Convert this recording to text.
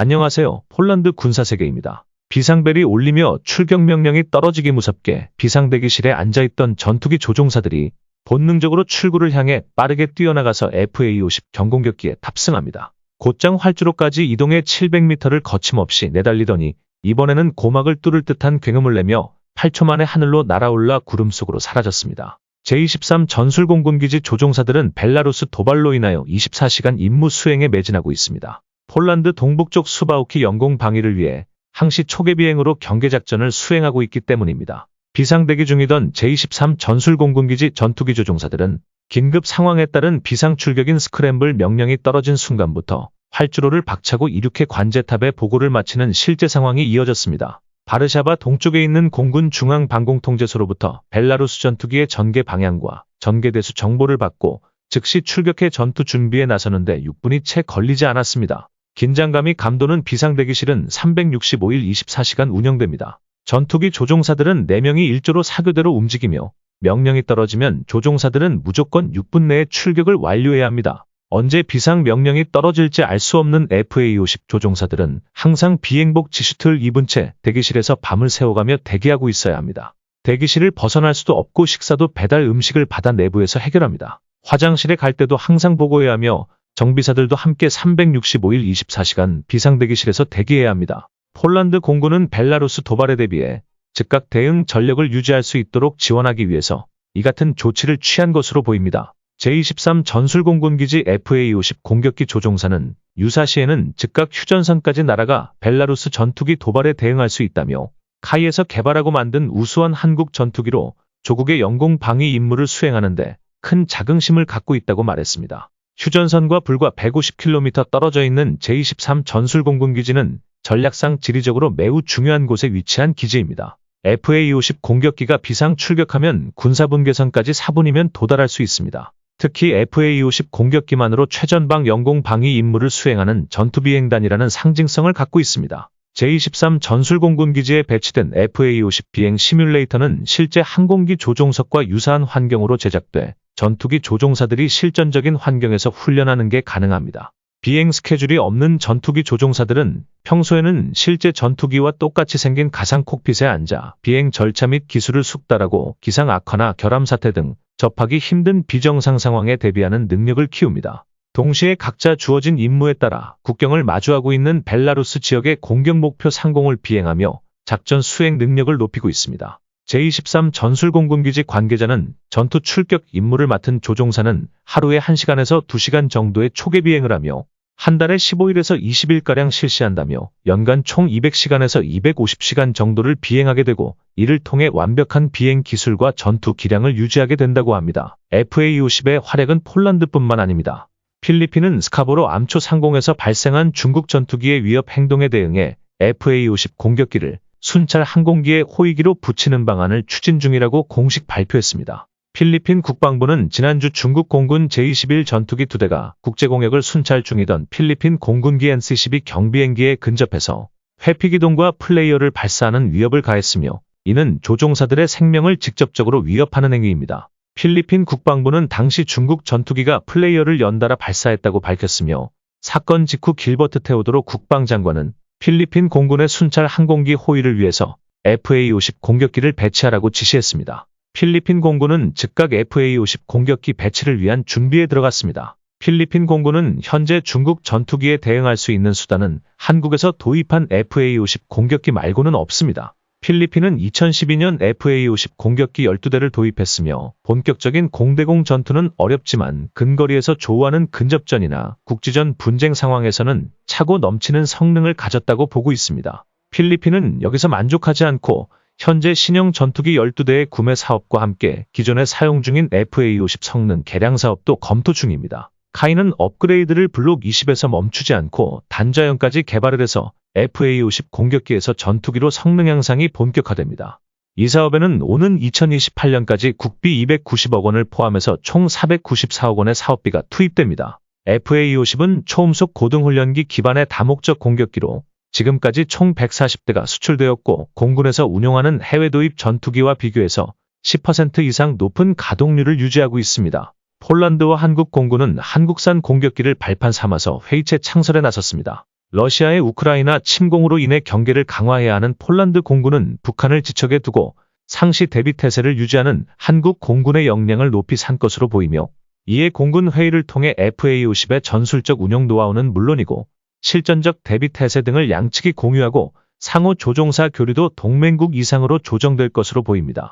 안녕하세요. 폴란드 군사세계입니다. 비상벨이 울리며 출격 명령이 떨어지기 무섭게 비상대기실에 앉아있던 전투기 조종사들이 본능적으로 출구를 향해 빠르게 뛰어나가서 FA-50 경공격기에 탑승합니다. 곧장 활주로까지 이동해 700m를 거침없이 내달리더니 이번에는 고막을 뚫을 듯한 굉음을 내며 8초 만에 하늘로 날아올라 구름 속으로 사라졌습니다. 제-23 전술공군기지 조종사들은 벨라루스 도발로 인하여 24시간 임무 수행에 매진하고 있습니다. 폴란드 동북쪽 수바우키 영공 방위를 위해 항시 초계 비행으로 경계작전을 수행하고 있기 때문입니다. 비상대기 중이던 제-23 전술공군기지 전투기 조종사들은 긴급 상황에 따른 비상출격인 스크램블 명령이 떨어진 순간부터 활주로를 박차고 이륙해 관제탑에 보고를 마치는 실제 상황이 이어졌습니다. 바르샤바 동쪽에 있는 공군 중앙방공통제소로부터 벨라루스 전투기의 전개 방향과 전개대수 정보를 받고 즉시 출격해 전투 준비에 나서는데 6분이 채 걸리지 않았습니다. 긴장감이 감도는 비상대기실은 365일 24시간 운영됩니다. 전투기 조종사들은 4명이 일조로 사교대로 움직이며 명령이 떨어지면 조종사들은 무조건 6분 내에 출격을 완료해야 합니다. 언제 비상 명령이 떨어질지 알 수 없는 FA-50 조종사들은 항상 비행복 지슈트를 입은 채 대기실에서 밤을 새워가며 대기하고 있어야 합니다. 대기실을 벗어날 수도 없고 식사도 배달 음식을 받아 내부에서 해결합니다. 화장실에 갈 때도 항상 보고해야 하며 정비사들도 함께 365일 24시간 비상대기실에서 대기해야 합니다. 폴란드 공군은 벨라루스 도발에 대비해 즉각 대응 전력을 유지할 수 있도록 지원하기 위해서 이 같은 조치를 취한 것으로 보입니다. 제-23 전술공군기지 FA-50 공격기 조종사는 유사시에는 즉각 휴전선까지 날아가 벨라루스 전투기 도발에 대응할 수 있다며 카이에서 개발하고 만든 우수한 한국 전투기로 조국의 영공 방위 임무를 수행하는데 큰 자긍심을 갖고 있다고 말했습니다. 휴전선과 불과 150km 떨어져 있는 제-23 전술공군기지는 전략상 지리적으로 매우 중요한 곳에 위치한 기지입니다. FA-50 공격기가 비상 출격하면 군사분계선까지 4분이면 도달할 수 있습니다. 특히 FA-50 공격기만으로 최전방 영공 방위 임무를 수행하는 전투비행단이라는 상징성을 갖고 있습니다. 제-23 전술공군기지에 배치된 FA-50 비행 시뮬레이터는 실제 항공기 조종석과 유사한 환경으로 제작돼 전투기 조종사들이 실전적인 환경에서 훈련하는 게 가능합니다. 비행 스케줄이 없는 전투기 조종사들은 평소에는 실제 전투기와 똑같이 생긴 가상 콕핏에 앉아 비행 절차 및 기술을 숙달하고 기상 악화나 결함 사태 등 접하기 힘든 비정상 상황에 대비하는 능력을 키웁니다. 동시에 각자 주어진 임무에 따라 국경을 마주하고 있는 벨라루스 지역의 공격 목표 상공을 비행하며 작전 수행 능력을 높이고 있습니다. 제-23 전술공군기지 관계자는 전투 출격 임무를 맡은 조종사는 하루에 1시간에서 2시간 정도의 초계 비행을 하며 한 달에 15일에서 20일가량 실시한다며 연간 총 200시간에서 250시간 정도를 비행하게 되고 이를 통해 완벽한 비행 기술과 전투 기량을 유지하게 된다고 합니다. FA-50의 활약은 폴란드뿐만 아닙니다. 필리핀은 스카보로 암초 상공에서 발생한 중국 전투기의 위협 행동에 대응해 FA-50 공격기를 순찰 항공기의 호위기로 붙이는 방안을 추진 중이라고 공식 발표했습니다. 필리핀 국방부는 지난주 중국 공군 제-21 전투기 2대가 국제공역을 순찰 중이던 필리핀 공군기 NC-12 경비행기에 근접해서 회피기동과 플레이어를 발사하는 위협을 가했으며 이는 조종사들의 생명을 직접적으로 위협하는 행위입니다. 필리핀 국방부는 당시 중국 전투기가 플레이어를 연달아 발사했다고 밝혔으며 사건 직후 길버트 테오도로 국방장관은 필리핀 공군의 순찰 항공기 호위를 위해서 FA-50 공격기를 배치하라고 지시했습니다. 필리핀 공군은 즉각 FA-50 공격기 배치를 위한 준비에 들어갔습니다. 필리핀 공군은 현재 중국 전투기에 대응할 수 있는 수단은 한국에서 도입한 FA-50 공격기 말고는 없습니다. 필리핀은 2012년 FA-50 공격기 12대를 도입했으며 본격적인 공대공 전투는 어렵지만 근거리에서 조우하는 근접전이나 국지전 분쟁 상황에서는 차고 넘치는 성능을 가졌다고 보고 있습니다. 필리핀은 여기서 만족하지 않고 현재 신형 전투기 12대의 구매 사업과 함께 기존에 사용 중인 FA-50 성능 개량 사업도 검토 중입니다. 카이는 업그레이드를 블록 20에서 멈추지 않고 단자형까지 개발을 해서 FA-50 공격기에서 전투기로 성능 향상이 본격화됩니다. 이 사업에는 오는 2028년까지 국비 290억 원을 포함해서 총 494억 원의 사업비가 투입됩니다. FA-50은 초음속 고등훈련기 기반의 다목적 공격기로 지금까지 총 140대가 수출되었고 공군에서 운용하는 해외 도입 전투기와 비교해서 10% 이상 높은 가동률을 유지하고 있습니다. 폴란드와 한국 공군은 한국산 공격기를 발판 삼아서 회의체 창설에 나섰습니다. 러시아의 우크라이나 침공으로 인해 경계를 강화해야 하는 폴란드 공군은 북한을 지척에 두고 상시 대비 태세를 유지하는 한국 공군의 역량을 높이 산 것으로 보이며, 이에 공군 회의를 통해 FA-50의 전술적 운영 노하우는 물론이고 실전적 대비 태세 등을 양측이 공유하고 상호 조종사 교류도 동맹국 이상으로 조정될 것으로 보입니다.